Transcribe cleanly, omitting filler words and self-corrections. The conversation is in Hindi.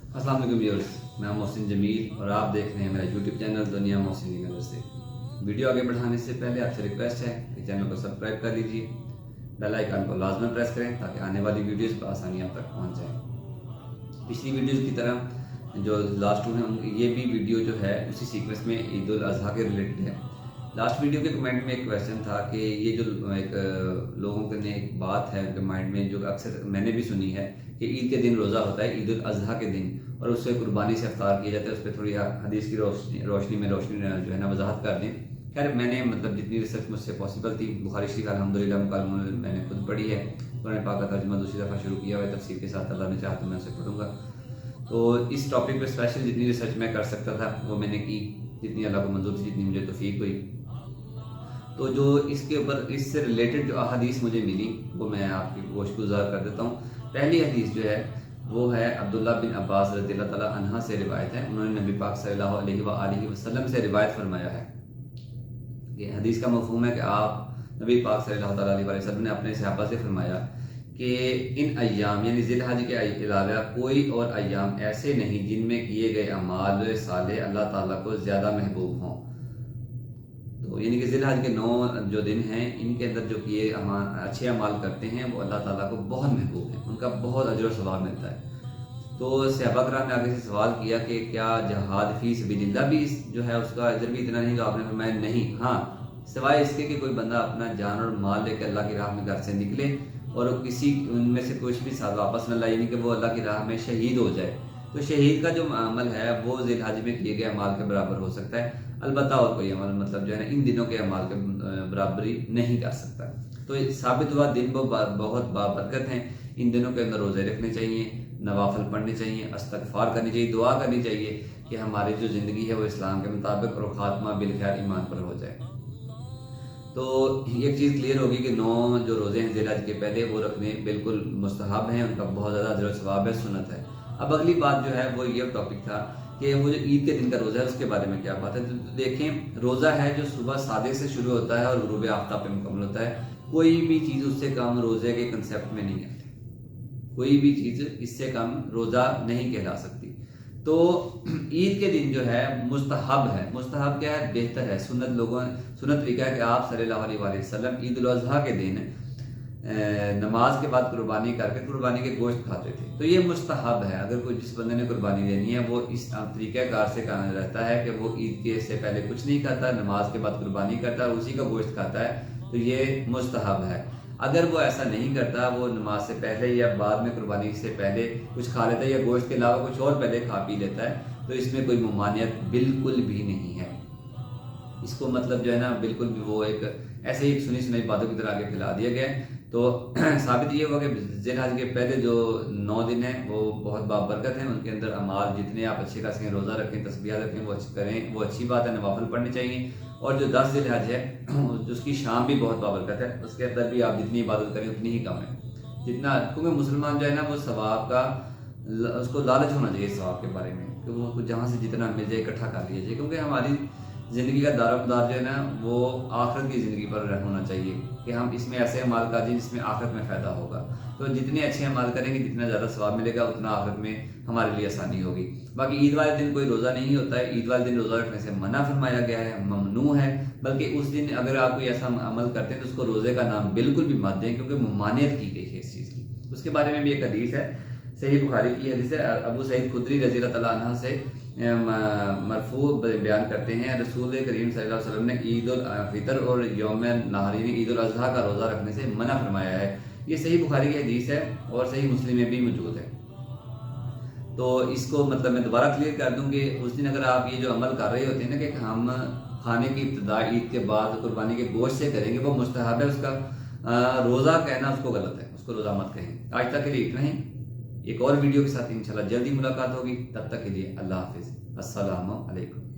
अस्सलाम वालेकुम व्यूअर्स, मैं मोहसिन जमील और आप देख रहे हैं मेरा यूट्यूब चैनल दुनिया मोहसिन की नज़र से। वीडियो आगे बढ़ाने से पहले आपसे रिक्वेस्ट है कि चैनल को सब्सक्राइब कर लीजिए, बेल आइकन को लाजमन प्रेस करें ताकि आने वाली वीडियोस बआसानी आप तक पहुंच जाए। पिछली वीडियोस की तरह जो लास्ट टू है ये भी वीडियो जो है उसी सीक्वेंस में ईद उल अजहा के रिलेटेड है। लास्ट वीडियो के कमेंट में एक क्वेश्चन था कि ये जो एक लोगों के ने एक बात है उनके माइंड में जो अक्सर मैंने भी सुनी है कि ईद के दिन रोज़ा होता है, ईद उल अजहा के दिन, और उससे कुर्बानी से इफ्तार किया जाता है। उस पर थोड़ी हदीस की रोशनी में जो है ना वजाहत कर दें। खैर मैंने मतलब जितनी रिसर्च मुझसे पॉसिबल थी, बुखारी शरीफ अल्हम्दुलिल्लाह मुकम्मल मैंने खुद पढ़ी है, कुरान पाक का तर्जुमा दूसरी दफ़ा शुरू किया हुआ है तफसीर के साथ। अल्लाह ने चाहा तो मैं उसे पढ़ूंगा। तो इस टॉपिक पे स्पेशल जितनी रिसर्च मैं कर सकता था वो मैंने की, जितनी अल्लाह को मंजूर थी, जितनी मुझे तौफीक हुई। तो जो इसके ऊपर इससे रिलेटेड जो अहादीस मुझे मिली वो मैं आपकी गोशगुजार कर देता हूँ। पहली हदीस जो है वो है अब्दुल्ला बिन अब्बास रज़ियल्लाहु तआला अन्हा से रिवायत है। उन्होंने नबी पाक सल्लल्लाहु अलैहि वसल्लम से रिवायत फरमाया है। ये हदीस का मफ़हूम है कि आप नबी पाक सल्लल्लाहु अलैहि वसल्लम ने अपने सहाबा से फरमाया कि इन अय्याम यानी ज़िलहज के अलावा कोई और अय्याम ऐसे नहीं जिनमें किए गए अमाल साले अल्लाह ताला को ज़्यादा महबूब हों। तो यानी कि ज़िलहज के 9 जो दिन हैं इनके अंदर जो किए अच्छे अमाल करते हैं वो अल्लाह ताला को बहुत महबूब हैं, उनका बहुत अजर व सवाब मिलता है। तो सहाबा कराम ने आगे से सवाल किया कि क्या जहाद फी सबिलिल्लाह भी जो है उसका अजर भी इतना नहीं? तो आपने फरमाया नहीं, हाँ सिवाय इसके कि कोई बंदा अपना जान और माल लेकर अल्लाह की राह में घर से निकले और किसी उनमें से कुछ भी साथ वापस न लाए, यानी कि वो अल्लाह की राह में शहीद हो जाए। तो शहीद का जो अमल है वो ज़िलहज में किए गए अमाल के बराबर हो सकता है, अलबत्ता और कोई अमल मतलब जो है ना इन दिनों के अमाल के बराबरी नहीं कर सकता। तो साबित हुआ दिन वो बहुत बाबरकत हैं। इन दिनों के अंदर रोज़े रखने चाहिए, नवाफल पढ़ने चाहिए, इस्तग़फ़ार करनी चाहिए, दुआ करनी चाहिए कि हमारी जो ज़िंदगी है वो इस्लाम के मुताबिक और ख़ात्मा बिलखैर ईमान पर हो जाए। तो एक चीज़ क्लियर होगी कि 9 जो रोज़े हैं ज़िलहज के पहले वो रखने बिल्कुल मुस्तहब हैं, उनका बहुत ज़्यादा अजर सवाब है, सुन्नत है। अब अगली बात जो है वो ये टॉपिक था कि वो जो ईद के दिन का रोज़ा है उसके बारे में क्या बात है। तो देखें, रोज़ा है जो सुबह सादे से शुरू होता है और गुरूब आफ्ताब पे मुकम्मल होता है। कोई भी चीज़ उससे कम रोज़े के कंसेप्ट में नहीं आती, कोई भी चीज़ इससे कम रोज़ा नहीं कहला सकती। तो ईद के दिन जो है मुस्तहब है। मुस्तहब क्या है? बेहतर है। सुन्नत तरीका है कि आप सल्लल्लाहु अलैहि वसल्लम ईद उल अज़हा के दिन नमाज के बाद कुर्बानी करके कुर्बानी के गोश्त खाते थे। तो ये मुस्तहब है। अगर कोई जिस बंदे ने कुर्बानी देनी है वो इस तरीक़ाकार से करना रहता है कि वो ईद के से पहले कुछ नहीं खाता, नमाज के बाद कुर्बानी करता है, उसी का गोश्त खाता है, तो ये मुस्तहब है। अगर वो ऐसा नहीं करता, वो नमाज से पहले या बाद में कुर्बानी से पहले कुछ खा लेता है या गोश्त के अलावा कुछ और पहले खा पी लेता है, तो इसमें कोई ममानियत बिल्कुल भी नहीं है। इसको मतलब जो है ना बिल्कुल भी वो एक ऐसे ही सुनी सुनाई बातों की तरह आगे फैला दिया गया है। तो साबित ये हुआ कि ज़िलहज के पहले जो 9 दिन हैं वो बहुत बाबरकत हैं। उनके अंदर अमाल जितने आप अच्छे खासे रोज़ा रखें, तस्बीह रखें, वो करें, वो अच्छी बात है। नवाफिल पढ़ने चाहिए। और जो 10 ज़िलहज है उसकी शाम भी बहुत बाबरकत है, उसके अंदर भी आप जितनी इबादत करें उतनी ही कम है जितना, क्योंकि मुसलमान जो है ना वो सवाब का उसको लालच होना चाहिए सवाब के बारे में कि वो जहाँ से जितना मिल जाए इकट्ठा कर लिया जाए, क्योंकि हमारी ज़िंदगी का दारोमदार जो है ना वो आखिरत की ज़िंदगी पर होना चाहिए कि हम इसमें ऐसे अमाल कर दें जिसमें आखिरत में फ़ायदा होगा। तो जितने अच्छे अमाल करेंगे जितना ज़्यादा सवाब मिलेगा उतना आखिरत में हमारे लिए आसानी होगी। बाकी ईद वाले दिन कोई रोज़ा नहीं होता है। ईद वाले दिन रोज़ा रखने से मना फरमाया गया है, ममनू है। बल्कि उस दिन अगर आप कोई ऐसा अमल करते हैं तो उसको रोज़े का नाम बिल्कुल भी मत दें, क्योंकि ममानियत की गई है इस चीज़ की। उसके बारे में भी एक हदीस है, सही बुखारी की हदीस है। अबू सईद खुदरी रज़ियल्लाहु तआला अन्हु से मरफू बयान करते हैं, रसूल करीम सल्लल्लाहु अलैहि वसल्लम ने ईद उल फितर और यौम नहरी ने ईद उल अज़हा का रोज़ा रखने से मना फरमाया है। ये सही बुखारी की हदीस है और सही मुस्लिम में भी मौजूद है। तो इसको मतलब मैं दोबारा क्लियर कर दूं कि उस दिन अगर आप ये जो अमल कर रहे होते हैं ना कि हम खाने की इब्तिदा ईद के बाद कुर्बानी के गोश्त से करेंगे, वो मुस्तहब है। उसका रोज़ा कहना उसको गलत है, उसको रोज़ा मत कहें। आज तक के लिए इतना ही। एक और वीडियो के साथ इंशाल्लाह जल्दी मुलाकात होगी। तब तक के लिए अल्लाह हाफिज़, अस्सलामु अलैकुम।